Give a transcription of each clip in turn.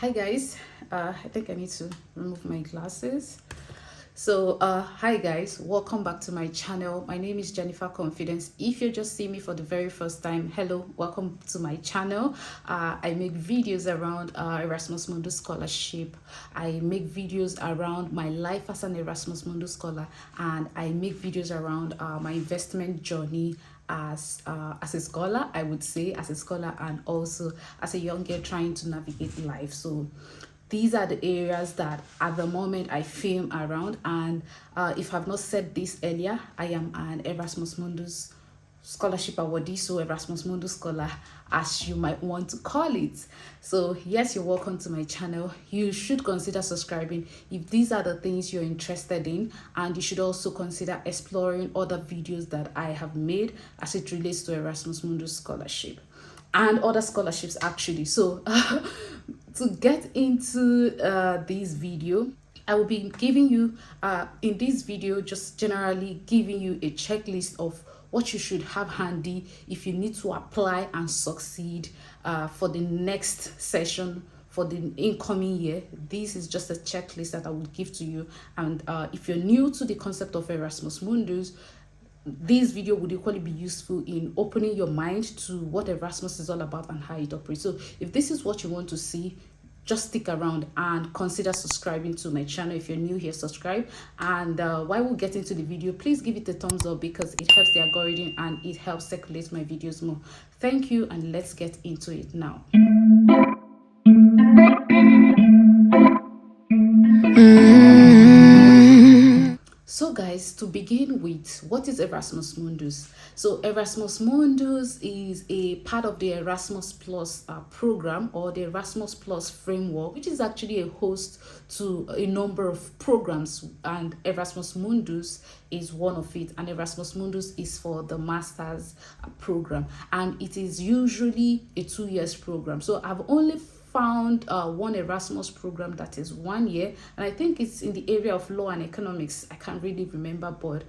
Hi guys, I think I need to remove my glasses. So hi guys, welcome back to my channel. My name is Jennifer Confidence. If you just see me for the very first time, hello, welcome to my channel. I make videos around Erasmus Mundus Scholarship. I make videos around my life as an Erasmus Mundus scholar, and I make videos around my investment journey as a scholar, I would say, as a scholar, and also as a young girl trying to navigate life. So these are the areas that at the moment I film around. And if I've not said this earlier, I am an Erasmus Mundus Scholarship Awardee, so Erasmus Mundus Scholar, as you might want to call it. So yes, you're welcome to my channel. You should consider subscribing if these are the things you're interested in, and you should also consider exploring other videos that I have made as it relates to Erasmus Mundus Scholarship and other scholarships actually. So to get into this video, I will be giving you in this video, just generally giving you a checklist of what you should have handy if you need to apply and succeed for the next session for the incoming year. This is just a checklist that I would give to you. And if you're new to the concept of Erasmus Mundus, this video would equally be useful in opening your mind to what Erasmus is all about and how it operates. So if this is what you want to see, just stick around and consider subscribing to my channel. If you're new here, subscribe. And while we get into the video, please give it a thumbs up because it helps the algorithm and it helps circulate my videos more. Thank you, and let's get into it now. So guys, to begin with, what is Erasmus Mundus? So Erasmus Mundus is a part of the Erasmus Plus program, or the Erasmus Plus framework, which is actually a host to a number of programs, and Erasmus Mundus is one of it. And Erasmus Mundus is for the master's program, and it is usually a 2 years program. So I've only found one Erasmus program that is 1 year, and I think it's in the area of law and economics. I can't really remember, but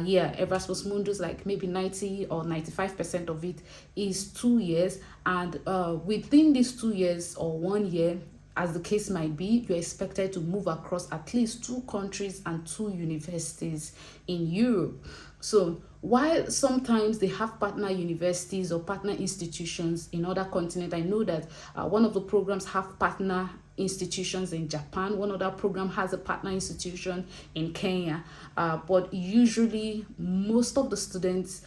yeah, Erasmus Mundus, like maybe 90 or 95% of it is 2 years, and within these 2 years or 1 year, as the case might be, you're expected to move across at least 2 countries and 2 universities in Europe. So while sometimes they have partner universities or partner institutions in other continents, I know that one of the programs have partner institutions in Japan, one other program has a partner institution in Kenya, but usually most of the students,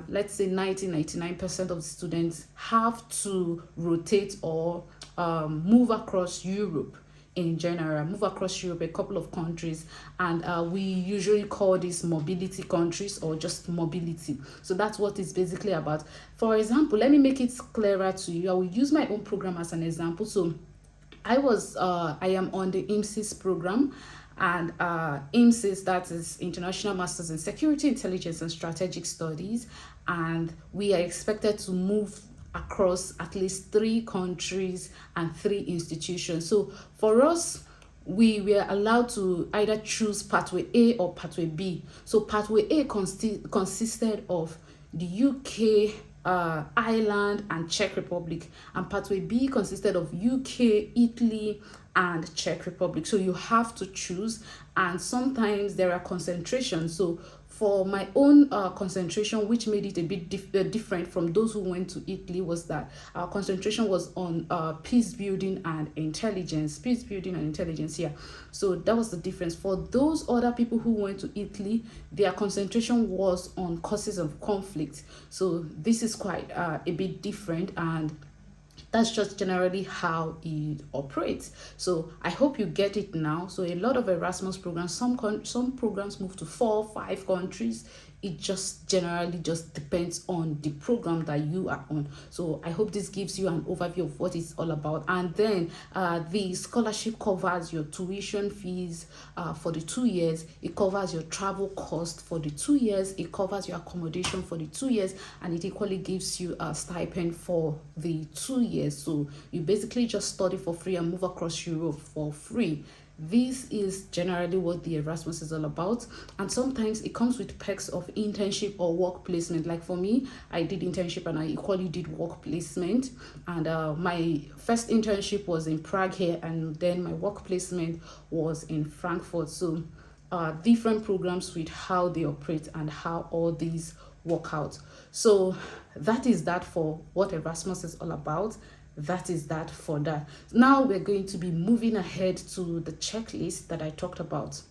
let's say 99% of the students, have to rotate or move across Europe. In general, move across Europe, a couple of countries, and we usually call these mobility countries or just mobility. So that's what it's basically about. For example, let me make it clearer to you. I will use my own program as an example. So I am on the IMSIS program, and IMSIS, that is International Masters in Security, Intelligence and Strategic Studies, and we are expected to move across at least 3 countries and 3 institutions. So for us, we were allowed to either choose pathway A or pathway B. So pathway A consisted of the UK, Ireland and Czech Republic, and pathway B consisted of UK, Italy and Czech Republic. So you have to choose, and sometimes there are concentrations. So for my own concentration, which made it a bit different from those who went to Italy, was that our concentration was on peace building and intelligence. Yeah. So that was the difference. For those other people who went to Italy, their concentration was on causes of conflict. So this is quite a bit different, and that's just generally how it operates. So I hope you get it now. So a lot of Erasmus programs, some programs move to 4 or 5 countries. It just generally just depends on the program that you are on. So I hope this gives you an overview of what it's all about. And then the scholarship covers your tuition fees for the 2 years. It covers your travel cost for the 2 years. It covers your accommodation for the 2 years, and it equally gives you a stipend for the 2 years. So you basically just study for free and move across Europe for free. This is generally what the Erasmus is all about, and sometimes it comes with perks of internship or work placement. Like for me, I did internship and I equally did work placement, and my first internship was in Prague here, and then my work placement was in Frankfurt. So different programs with how they operate and how all these work out. So that is that for what Erasmus is all about. That is that for that. Now we're going to be moving ahead to the checklist that I talked about. So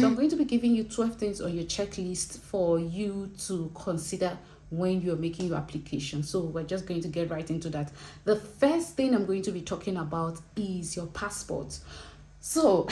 I'm going to be giving you 12 things on your checklist for you to consider when you're making your application. So we're just going to get right into that. The first thing I'm going to be talking about is your passport. So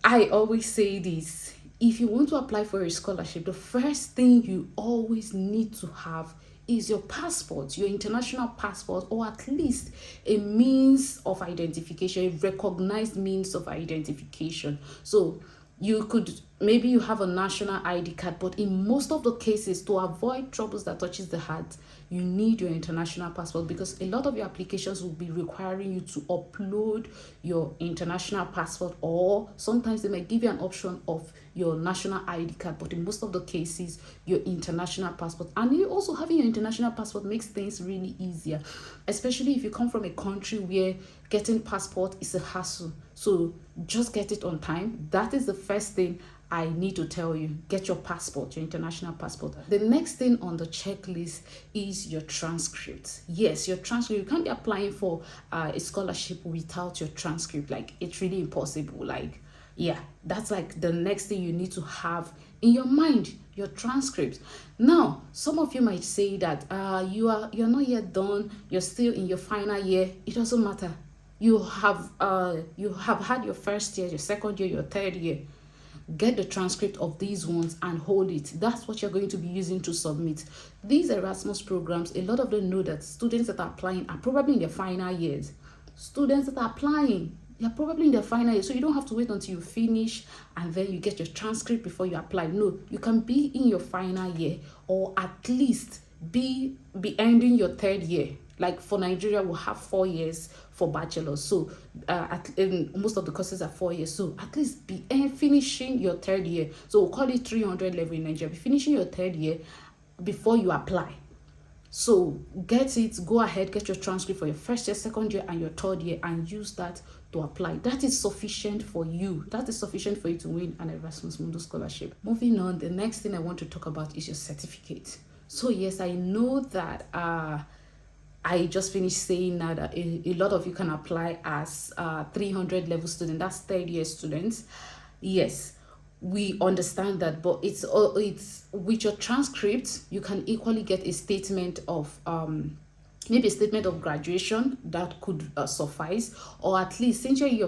I always say this: if you want to apply for a scholarship, the first thing you always need to have is your passport, your international passport, or at least a means of identification, a recognized means of identification. So you could, maybe you have a national ID card, but in most of the cases, to avoid troubles that touches the heart, you need your international passport, because a lot of your applications will be requiring you to upload your international passport, or sometimes they might give you an option of your national ID card, but in most of the cases, your international passport. And you also having your international passport makes things really easier, especially if you come from a country where getting passport is a hassle. So just get it on time. That is the first thing I need to tell you. Get your passport, your international passport. The next thing on the checklist is your transcript. Yes, your transcript. You can't be applying for a scholarship without your transcript. Like, it's really impossible. Like, yeah, that's like the next thing you need to have in your mind, your transcript. Now, some of you might say that you're not yet done, you're still in your final year. It doesn't matter. You have had your first year, your second year, your third year. Get the transcript of these ones and hold it. That's what you're going to be using to submit. These Erasmus programs, a lot of them know that students that are applying are probably in their final years. Students that are applying, you're probably in the final year, so you don't have to wait until you finish and then you get your transcript before you apply. No, you can be in your final year, or at least be ending your third year. Like for Nigeria, we'll have 4 years for bachelor's. So most of the courses are 4 years. So at least be finishing your third year. So we'll call it 300 level in Nigeria. Be finishing your third year before you apply. So get it, go ahead, get your transcript for your first year, second year, and your third year, and use that to apply. That is sufficient for you. That is sufficient for you to win an Erasmus Mundus Scholarship. Moving on, the next thing I want to talk about is your certificate. So yes, I know that I just finished saying now that a lot of you can apply as 300 level student. That's third year students. Yes, we understand that, but it's with your transcript, you can equally get a statement of maybe a statement of graduation that could suffice, or at least since you're in your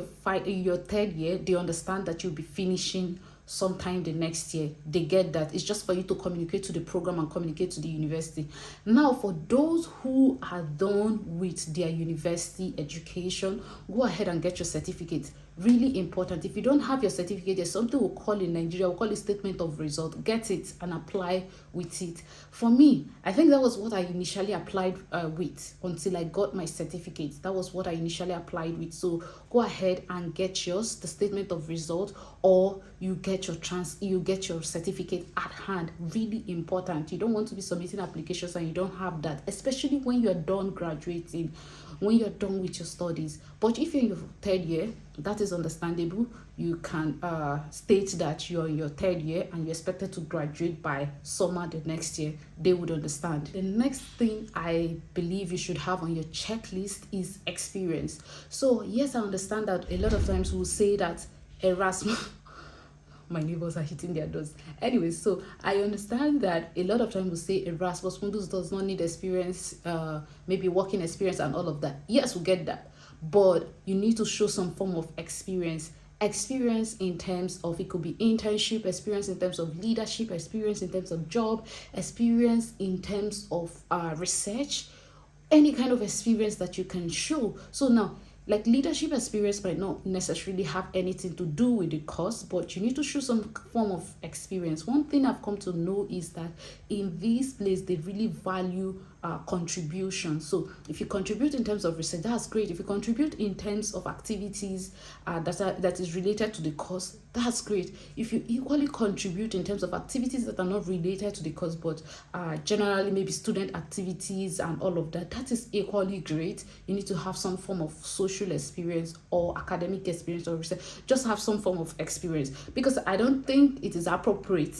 third year, they understand that you'll be finishing sometime the next year. They get that. It's just for you to communicate to the program and communicate to the university. Now, for those who are done with their university education, go ahead and get your certificate. Really important. If you don't have your certificate, there's something we'll call in Nigeria, we'll call it statement of result. Get it and apply with it. For me, I think that was what I initially applied with until I got my certificate. That was what I initially applied with. So go ahead and get yours, the statement of result, or you get your certificate at hand. Really important. You don't want to be submitting applications and you don't have that, especially when you're done graduating, when you're done with your studies. But if you're in your third year, that is understandable. You can state that you're in your third year and you're expected to graduate by summer the next year. They would understand. The next thing I believe you should have on your checklist is experience. So yes, I understand that a lot of times we'll say that Erasmus my neighbors are hitting their doors. Anyway, so I understand that a lot of times we say Erasmus Mundus does not need experience, maybe working experience and all of that. Yes, we get that. But you need to show some form of experience. Experience in terms of, it could be internship, experience in terms of leadership, experience in terms of job, experience in terms of research, any kind of experience that you can show. So now, like leadership experience might not necessarily have anything to do with the course, but you need to show some form of experience. One thing I've come to know is that in this place, they really value contribution. So if you contribute in terms of research, that's great. If you contribute in terms of activities that is related to the course, that's great. If you equally contribute in terms of activities that are not related to the course, but generally maybe student activities and all of that, that is equally great. You need to have some form of social experience or academic experience or research. Just have some form of experience, because I don't think it is appropriate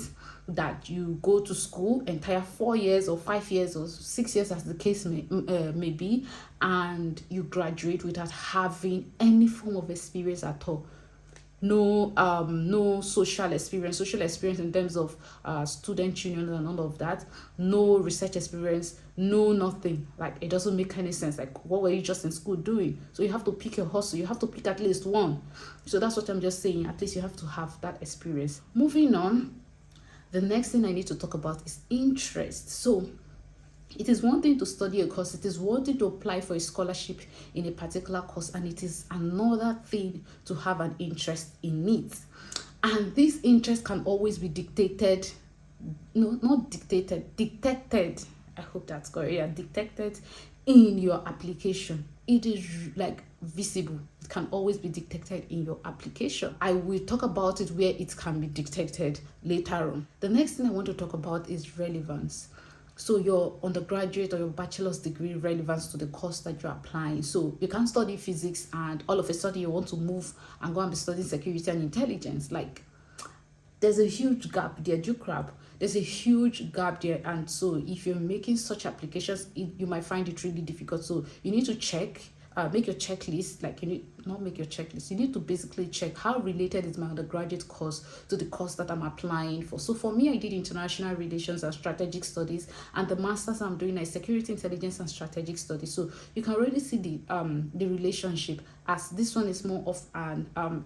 that you go to school entire 4 years or 5 years or 6 years, as the case may be, and you graduate without having any form of experience at all. No social experience in terms of student union and all of that, no research experience, no nothing. Like, it doesn't make any sense. Like, what were you just in school doing? So you have to pick your hustle, you have to pick at least one. So that's what I'm just saying, at least you have to have that experience. Moving on, the next thing I need to talk about is interest. So it is one thing to study a course, it is one thing to apply for a scholarship in a particular course, and it is another thing to have an interest in it. And this interest can always be detected. I hope that's correct. Yeah, detected in your application. It is like visible. It can always be detected in your application. I will talk about it where it can be detected later on. The next thing I want to talk about is relevance. So your undergraduate or your bachelor's degree relevance to the course that you're applying. So you can't study physics and all of a sudden you want to move and go and be studying security and intelligence. Like, there's a huge gap there. There's a huge gap there, and so if you're making such applications, you might find it really difficult. So you need to check, make your checklist. Like, you need not make your checklist. You need to basically check how related is my undergraduate course to the course that I'm applying for. So for me, I did international relations and strategic studies, and the master's I'm doing is security, intelligence, and strategic studies. So you can really see the relationship, as this one is more of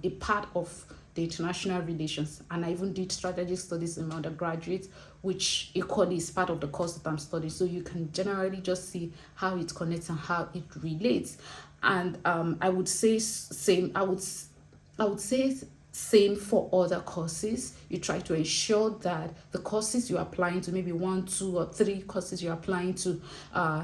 a part of the international relations, and I even did strategic studies in my undergraduate, which equally is part of the course that I'm studying. So you can generally just see how it connects and how it relates. And I would say same. I would say same for other courses. You try to ensure that the courses you're applying to, maybe 1, 2, or 3 courses you're applying to,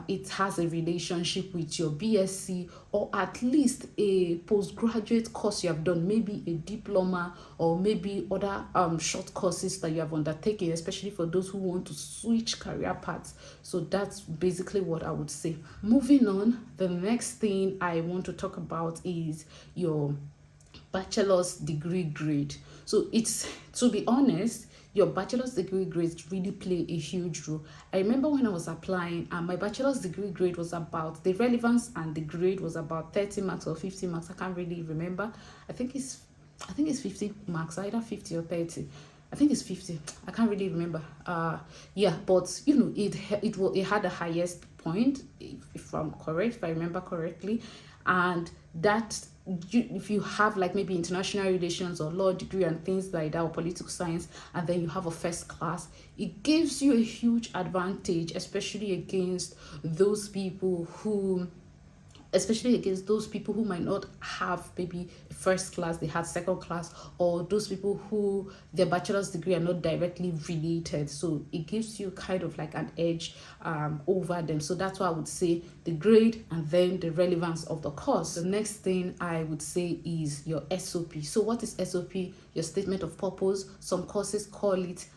it has a relationship with your BSc, or at least a postgraduate course you have done, maybe a diploma, or maybe other short courses that you have undertaken, especially for those who want to switch career paths. So that's basically what I would say. Moving on, the next thing I want to talk about is your bachelor's degree grade. So it's, to be honest, your bachelor's degree grades really play a huge role. I remember when I was applying, and my bachelor's degree grade was about, the relevance and the grade was about 30 marks or 50 marks. I can't really remember. I think it's 50 marks, either 50 or 30. I think it's 50. I can't really remember. Yeah, but you know, it had the highest point, if I'm correct, if I remember correctly, and that if you have like maybe international relations or law degree and things like that, or political science, and then you have a first class, it gives you a huge advantage, especially against those people who might not have maybe first class, they had second class, or those people who their bachelor's degree are not directly related. So it gives you kind of like an edge over them. So that's why I would say the grade and then the relevance of the course. The next thing I would say is your SOP. So what is SOP? Your statement of purpose. Some courses call it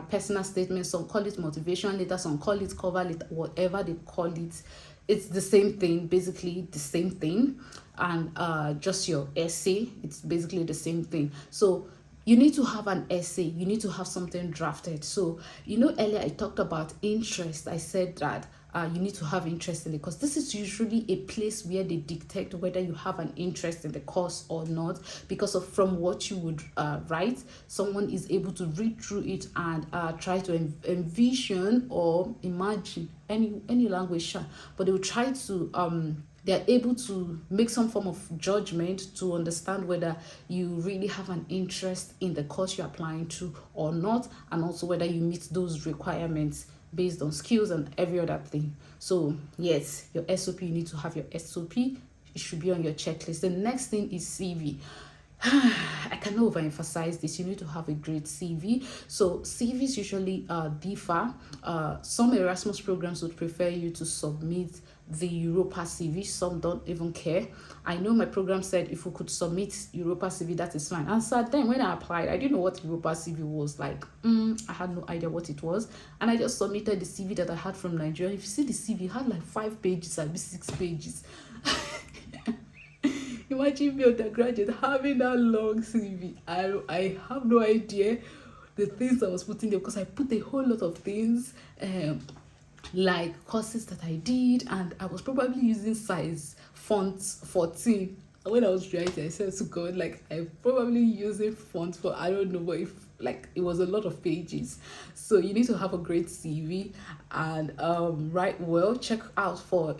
personal statement, some call it motivation letter, some call it cover letter, whatever they call it. It's the same thing, basically the same thing. And just your essay, it's basically the same thing. So you need to have an essay, you need to have something drafted. So, you know, earlier I talked about interest. I said that you need to have interest in it, because this is usually a place where they detect whether you have an interest in the course or not, because of from what you would write, someone is able to read through it and try to envision or imagine any language, but they will try to they're able to make some form of judgment to understand whether you really have an interest in the course you're applying to or not, and also whether you meet those requirements based on skills and every other thing. So yes, your SOP, you need to have your SOP. It should be on your checklist. The next thing is CV. I cannot overemphasize this. You need to have a great CV. So CVs usually differ. Some Erasmus programs would prefer you to submit the Europa CV. Some don't even care. I know my program said if we could submit Europa CV, that is fine. And so then when I applied, I didn't know what Europa CV was like. I had no idea what it was, and I just submitted the CV that I had from Nigeria. If you see the CV, it had like 5 pages and 6 pages. Imagine me, undergraduate, having that long CV. I have no idea the things I was putting there, because I put a whole lot of things, like courses that I did, and I was probably using size font 14. When I was writing, I said to God, like, I probably using font for, I don't know, but if like it was a lot of pages. So you need to have a great CV and write well. Check out for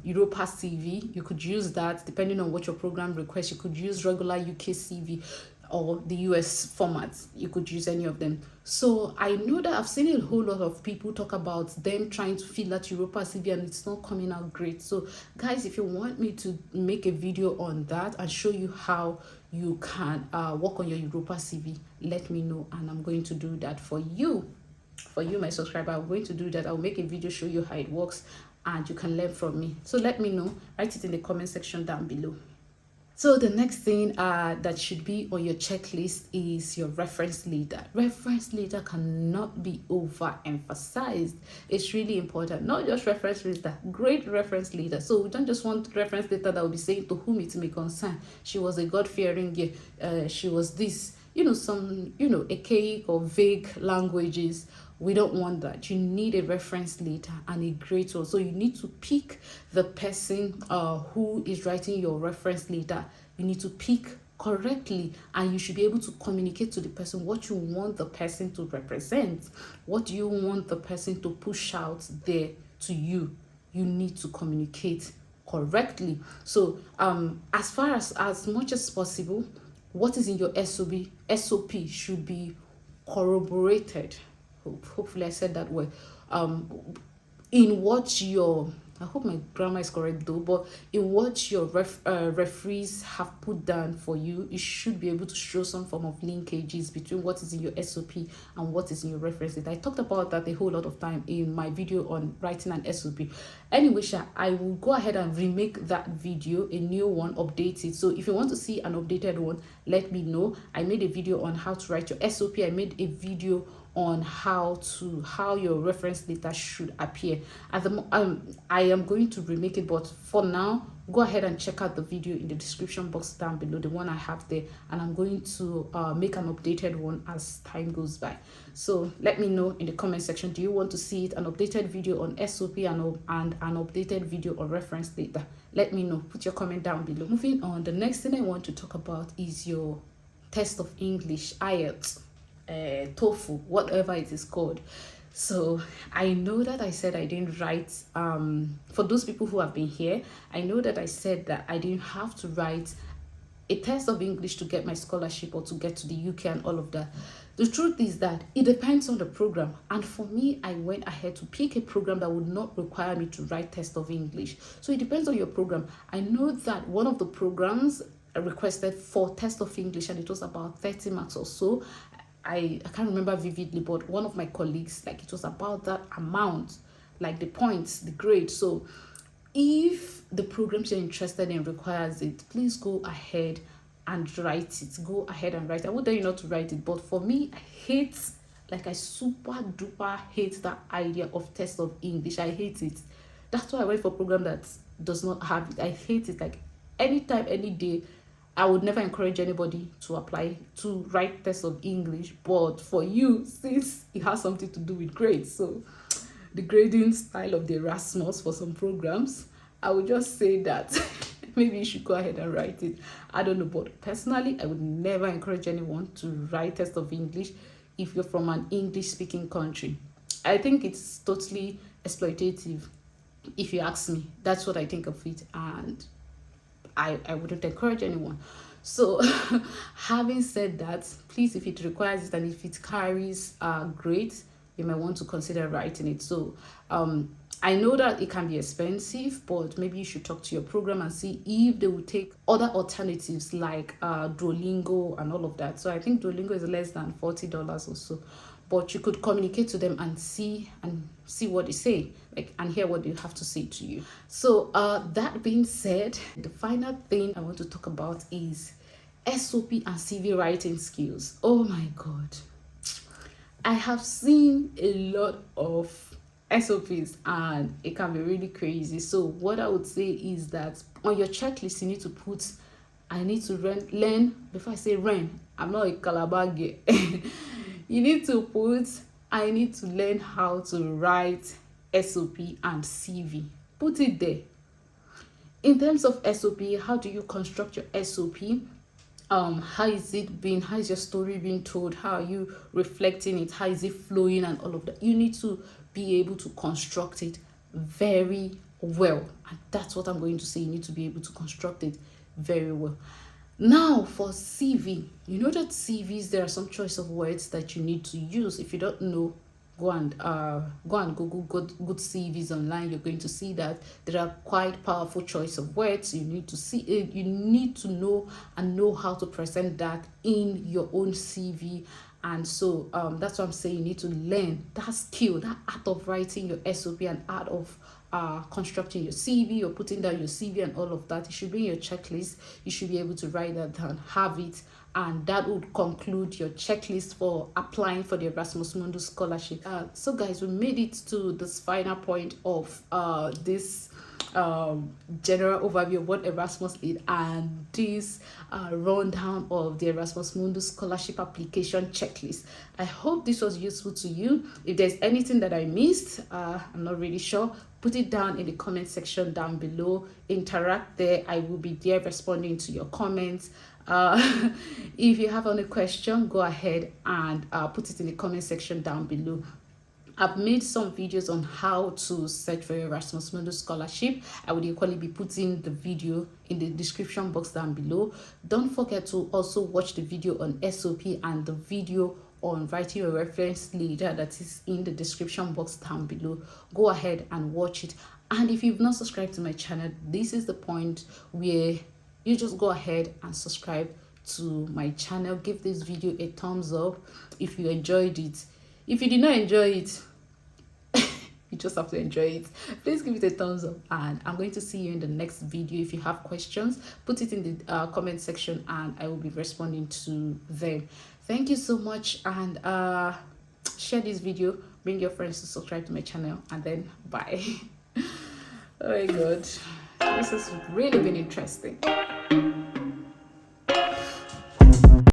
Europa CV. You could use that depending on what your program requests. You could use regular UK CV or the US format. You could use any of them. So I know that I've seen a whole lot of people talk about them trying to fill that Europa CV and it's not coming out great. So guys, if you want me to make a video on that and show you how you can work on your Europa CV, let me know and I'm going to do that for you. For you, my subscriber, I'm going to do that. I'll make a video, show you how it works, and you can learn from me. So let me know. Write it in the comment section down below. So the next thing that should be on your checklist is your reference letter. Reference letter cannot be overemphasized. It's really important. Not just reference letter, great reference letter. So we don't just want reference letter that will be saying to whom it may concern. She was a God-fearing girl. She was this, some, archaic or vague languages. We don't want that. You need a reference letter and a great one. So you need to pick the person who is writing your reference letter. You need to pick correctly, and you should be able to communicate to the person what you want the person to represent. What do you want the person to push out there to you? You need to communicate correctly. So as far as much as possible, what is in your SOP should be corroborated. Hopefully I said that well. In what your, I hope my grammar is correct though, but in what your referees have put down for you, you should be able to show some form of linkages between what is in your SOP and what is in your reference letter. I talked about that a whole lot of time in my video on writing an SOP. Anyway, I will go ahead and remake that video, a new one, update it. So if you want to see an updated one, let me know. I made a video on how to write your SOP. I made a video on how your reference letter should appear. I am going to remake it, but for now, go ahead and check out the video in the description box down below, the one I have there, and I'm going to make an updated one as time goes by. So let me know in the comment section, do you want to see it, an updated video on SOP and an updated video on reference letter? Let me know. Put your comment down below. Moving on, the next thing I want to talk about is your test of English, IELTS, TOEFL, whatever it is called. So I know that I said I didn't write, for those people who have been here, I know that I said that I didn't have to write a test of English to get my scholarship or to get to the UK and all of that. The truth is that it depends on the program, and for me, I went ahead to pick a program that would not require me to write test of English. So it depends on your program. I know that one of the programs requested for test of English and it was about 30 marks or so. I can't remember vividly, but one of my colleagues, like, it was about that amount, like the points, the grade. So if the programs you're interested in requires it, please go ahead and write it. Go ahead and write it. I would tell you not to write it, but for me, I super duper hate that idea of test of English. I hate it. That's why I went for a program that does not have it. I hate it. Like, anytime, any day, I would never encourage anybody to apply to write test of English, but for you, since it has something to do with grades, so the grading style of the Erasmus for some programs, I would just say that maybe you should go ahead and write it. I don't know, but personally, I would never encourage anyone to write test of English if you're from an English-speaking country. I think it's totally exploitative, if you ask me. That's what I think of it, and I wouldn't encourage anyone. So having said that, please, if it requires it and if it carries grades, you might want to consider writing it. So I know that it can be expensive, but maybe you should talk to your program and see if they will take other alternatives like Duolingo and all of that. So I think Duolingo is less than $40 or so, but you could communicate to them and see what they say, like, and hear what they have to say to you. So that being said, the final thing I want to talk about is SOP and CV writing skills. Oh my god, I have seen a lot of SOPs and it can be really crazy. So what I would say is that on your checklist you need to put I need to learn. Before I say learn, I'm not a Calabar girl. You need to put I need to learn how to write SOP and CV. Put it there. In terms of SOP, how do you construct your SOP? How is your story being told? How are you reflecting it? How is it flowing and all of that? You need to be able to construct it very well, and that's what I'm going to say. You need to be able to construct it very well. Now for CV, you know that CVs, there are some choice of words that you need to use. If you don't know, go and Google good CVs online. You're going to see that there are quite powerful choice of words. You need to see it. You need to know how to present that in your own CV. And so that's what I'm saying. You need to learn that skill, that art of writing your SOP and art of constructing your CV or putting down your CV and all of that. It should be in your checklist. You should be able to write that down, have it, and that would conclude your checklist for applying for the Erasmus Mundus Scholarship. So guys, we made it to this final point of this general overview of what Erasmus is and this rundown of the Erasmus Mundus Scholarship Application checklist. I hope this was useful to you. If there's anything that I missed, I'm not really sure, put it down in the comment section down below. Interact there. I will be there responding to your comments. If you have any question, go ahead and put it in the comment section down below. I've made some videos on how to search for your Erasmus Mundus Scholarship. I would equally be putting the video in the description box down below. Don't forget to also watch the video on SOP and the video on writing your reference letter that is in the description box down below. Go ahead and watch it. And if you've not subscribed to my channel, this is the point where you just go ahead and subscribe to my channel. Give this video a thumbs up if you enjoyed it. If you did not enjoy it, you just have to enjoy it. Please give it a thumbs up, and I'm going to see you in the next video. If you have questions, put it in the comment section and I will be responding to them. Thank you so much, and share this video, bring your friends to subscribe to my channel, and then bye. Oh my god, this has really been interesting.